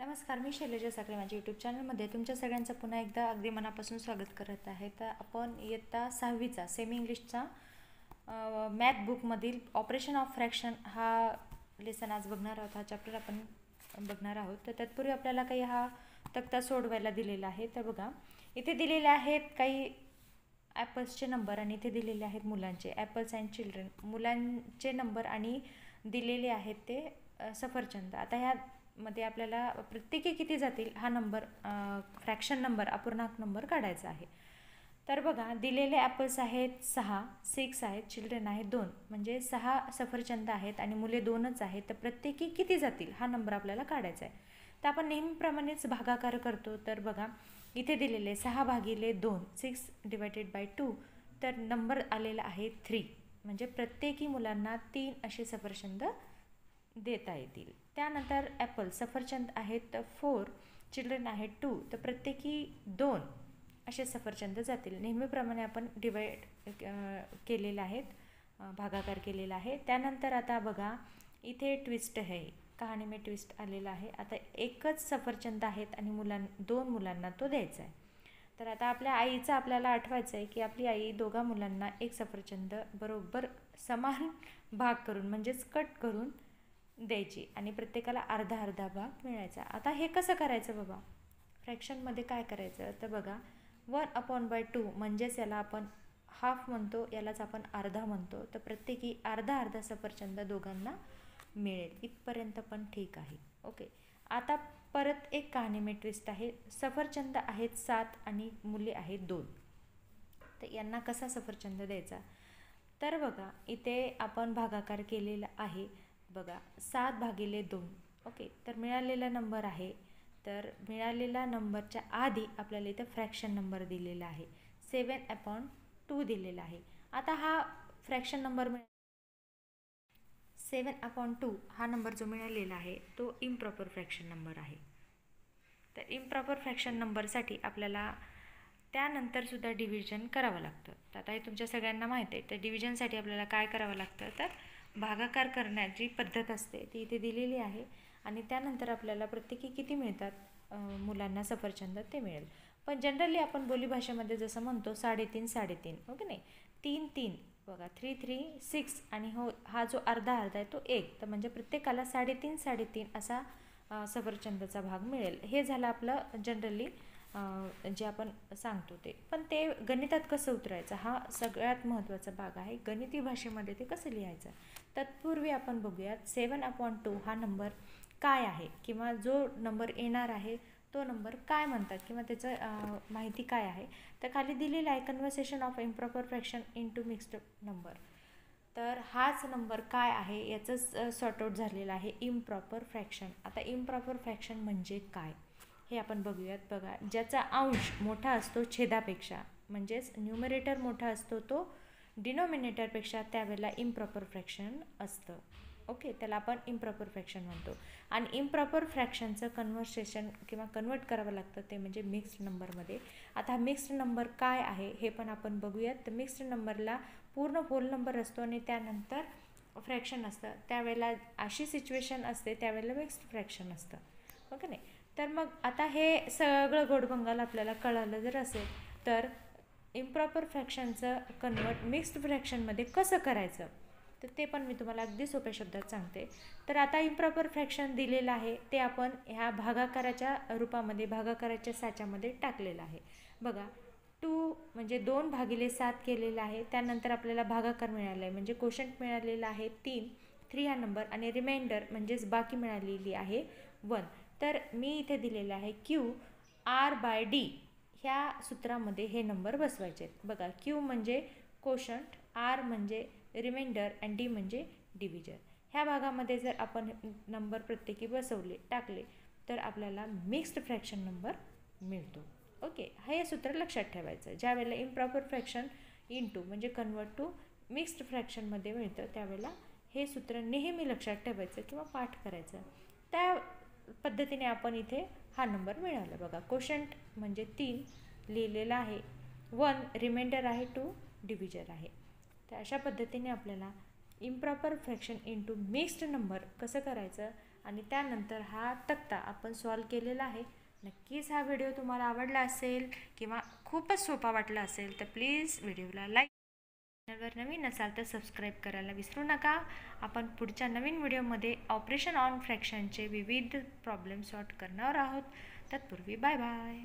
नमस्कार, मी शैलजा साखरे माझ्या यूट्यूब चॅनलमध्ये तुमच्या सगळ्यांचं पुन्हा एकदा अगदी मनापासून स्वागत करत आहे. तर आपण इयत्ता 6वीचा सेमी इंग्लिशचा मॅथ बुकमधील ऑपरेशन ऑफ फ्रॅक्शन हा लेसन आज बघणार आहोत. हा चॅप्टर आपण बघणार आहोत. तर तत्पूर्वी आपल्याला काही हा तक्ता सोडवायला दिलेला आहे. तर बघा, इथे दिलेले आहेत काही ॲपल्सचे नंबर आणि इथे दिलेले आहेत मुलांचे, ॲपल्स अँड चिल्ड्रन, मुलांचे नंबर आणि दिलेले आहेत ते सफरचंद. आता ह्यामध्ये आपल्याला प्रत्येकी किती जातील हा नंबर, फ्रॅक्शन नंबर, अपूर्णांक नंबर काढायचा आहे. तर बघा, दिलेले ॲपल्स आहेत 6 आहेत, चिल्ड्रन आहेत 2, म्हणजे 6 सफरचंद आहेत आणि मुले 2च आहेत. तर प्रत्येकी किती जातील हा नंबर आपल्याला काढायचा आहे. तर आपण नेहमीप्रमाणेच भागाकार करतो. तर बघा, इथे दिलेले 6/2, 6/2, तर नंबर आलेला आहे 3, म्हणजे प्रत्येकी मुलांना 3 असे सफरचंद देता येतील. त्यानंतर ॲपल, सफरचंद आहेत 4, चिल्ड्रन आहेत 2, तर प्रत्येकी 2 असे सफरचंद जातील. नेहमीप्रमाणे आपण डिवाईड केलेले आहेत, भागाकार केलेला आहे. त्यानंतर आता बघा, इथे ट्विस्ट आहे, कहाणी में ट्विस्ट आलेला आहे. आता एकच सफरचंद आहेत आणि 2 मुलांना तो द्यायचा आहे. तर आता आपल्या आईचं आपल्याला आठवायचं आहे की आपली आई दोघा मुलांना एक सफरचंद बरोबर समान भाग करून, म्हणजेच कट करून द्यायची आणि प्रत्येकाला अर्धा अर्धा भाग मिळायचा. आता हे कसं करायचं बाबा, फ्रॅक्शनमध्ये काय करायचं, तर बघा 1/2 म्हणजेच याला आपण हाफ म्हणतो, यालाच आपण अर्धा म्हणतो. तर प्रत्येकी अर्धा अर्धा सफरचंद दोघांना मिळेल. इथपर्यंत पण ठीक आहे. ओके, आता परत एक कहाणी में ट्विस्ट आहे. सफरचंद आहेत 7 आणि मुले आहेत 2, तर यांना कसा सफरचंद द्यायचा, तर बघा इथे आपण भागाकार केलेला आहे. बघा 7/2. ओके, तर मिळालेला नंबर आहे, तर मिळालेल्या नंबरच्या आधी आपल्याला इथं फ्रॅक्शन नंबर दिलेला आहे, 7/2 दिलेला आहे. आता हा फ्रॅक्शन नंबर 7/2 हा नंबर जो मिळालेला आहे तो इम्प्रॉपर फ्रॅक्शन नंबर आहे. तर इम्प्रॉपर फ्रॅक्शन नंबरसाठी आपल्याला त्यानंतरसुद्धा डिव्हिजन करावं लागतं. तर आता हे तुमच्या सगळ्यांना माहीत आहे. तर डिव्हिजनसाठी आपल्याला काय करावं लागतं, तर भागाकार करण्याची पद्धत असते ती इथे दिलेली आहे आणि त्यानंतर आपल्याला प्रत्येकी किती मिळतात मुलांना सफरचंद ते मिळेल. पण जनरली आपण बोलीभाषेमध्ये जसं म्हणतो 3.5, ओके नाही, 3 बघा, 3 6 आणि हा जो अर्धा अर्धा आहे तो 1, तर म्हणजे प्रत्येकाला 3.5 असा सफरचंदाचा भाग मिळेल. हे झालं आपलं जनरली जे आपण सांगतो ते. पण ते गणितात कसं उतरायचं हा सगळ्यात महत्त्वाचा भाग आहे. गणिती भाषेमध्ये ते कसं लिहायचं, तत्पूर्वी आपण बघूयात 7/2 हा नंबर काय आहे, किंवा जो नंबर येणार आहे तो नंबर काय म्हणतात, किंवा त्याचं माहिती काय आहे. तर खाली दिलेलं आहे conversation of improper fraction into mixed number. तर हाच नंबर काय आहे याचंच सॉर्ट आउट झालेलं आहे, इम्प्रॉपर फ्रॅक्शन. आता इम्प्रॉपर फ्रॅक्शन म्हणजे काय हे आपण बघूयात. बघा, ज्याचा अंश मोठा असतो छेदापेक्षा, म्हणजेच न्यूमरेटर मोठा असतो तो डिनॉमिनेटरपेक्षा, त्यावेळेला इम्प्रॉपर फ्रॅक्शन असतं. ओके, त्याला आपण इम्प्रॉपर फ्रॅक्शन म्हणतो. आणि इम्प्रॉपर फ्रॅक्शनचं कन्व्हर्सेशन किंवा कन्वर्ट करावं लागतं ते म्हणजे मिक्स्ड नंबरमध्ये. आता हा मिक्स्ड नंबर काय आहे हे पण आपण बघूयात. तर मिक्स्ड नंबरला पूर्ण होल नंबर असतो आणि त्यानंतर फ्रॅक्शन असतं. त्यावेळेला अशी सिच्युएशन असते, त्यावेळेला मिक्स्ड फ्रॅक्शन असतं. ओके नाही, तर मग आता हे सगळं गोडबंगाल आपल्याला कळालं जर असेल तर इम्प्रॉपर फ्रॅक्शनचं कन्वर्ट मिक्स्ड फ्रॅक्शनमध्ये कसं करायचं, तर ते पण मी तुम्हाला अगदी सोप्या शब्दात सांगते. तर आता इम्प्रॉपर फ्रॅक्शन दिलेलं आहे ते आपण ह्या भागाकाराच्या रूपामध्ये, भागाकाराच्या साच्यामध्ये टाकलेलं आहे. बघा, 2 म्हणजे 2/7 केलेलं आहे. त्यानंतर आपल्याला भागाकार मिळाला आहे, म्हणजे कोशंट मिळालेला आहे 3 हा नंबर, आणि रिमाइंडर म्हणजेच बाकी मिळालेली आहे 1. तर मी इथे दिलेलं आहे QR/D ह्या सूत्रामध्ये हे नंबर बसवायचे आहेत. बघा, Q म्हणजे कोशंट, R म्हणजे रिमाइंडर आणि D म्हणजे डिव्हिजन. ह्या भागामध्ये जर आपण नंबर प्रत्येकी बसवले, टाकले, तर आपल्याला मिक्स्ड फ्रॅक्शन नंबर मिळतो. ओके, हे सूत्र लक्षात ठेवायचं. ज्या वेळेला इम्प्रॉपर फ्रॅक्शन इनटू म्हणजे कन्वर्ट टू मिक्स्ड फ्रॅक्शनमध्ये मिळतं, त्यावेळेला हे सूत्र नेहमी लक्षात ठेवायचं किंवा पाठ करायचं. त्या पद्धतीने आपण इथे हा नंबर मिळाला. बघा, कोशंट म्हणजे 3 लिहिलेला आहे, 1 रिमाइंडर आहे, 2 डिव्हिजन आहे. तर अशा पद्धतीने आपल्याला improper fraction into mixed number कसं करायचं आणि त्यानंतर हा तक्ता आपण सॉल्व केलेला आहे. नक्कीच हा व्हिडिओ तुम्हाला आवडला असेल किंवा खूपच सोपा वाटला असेल तर प्लीज व्हिडिओला लाईक, चॅनलवर नवीन असाल तर सबस्क्राईब करायला विसरू नका. आपण पुढच्या नवीन व्हिडिओमध्ये ऑपरेशन ऑन फ्रॅक्शनचे विविध प्रॉब्लेम सॉल्व करणार आहोत. तत्पूर्वी बाय बाय.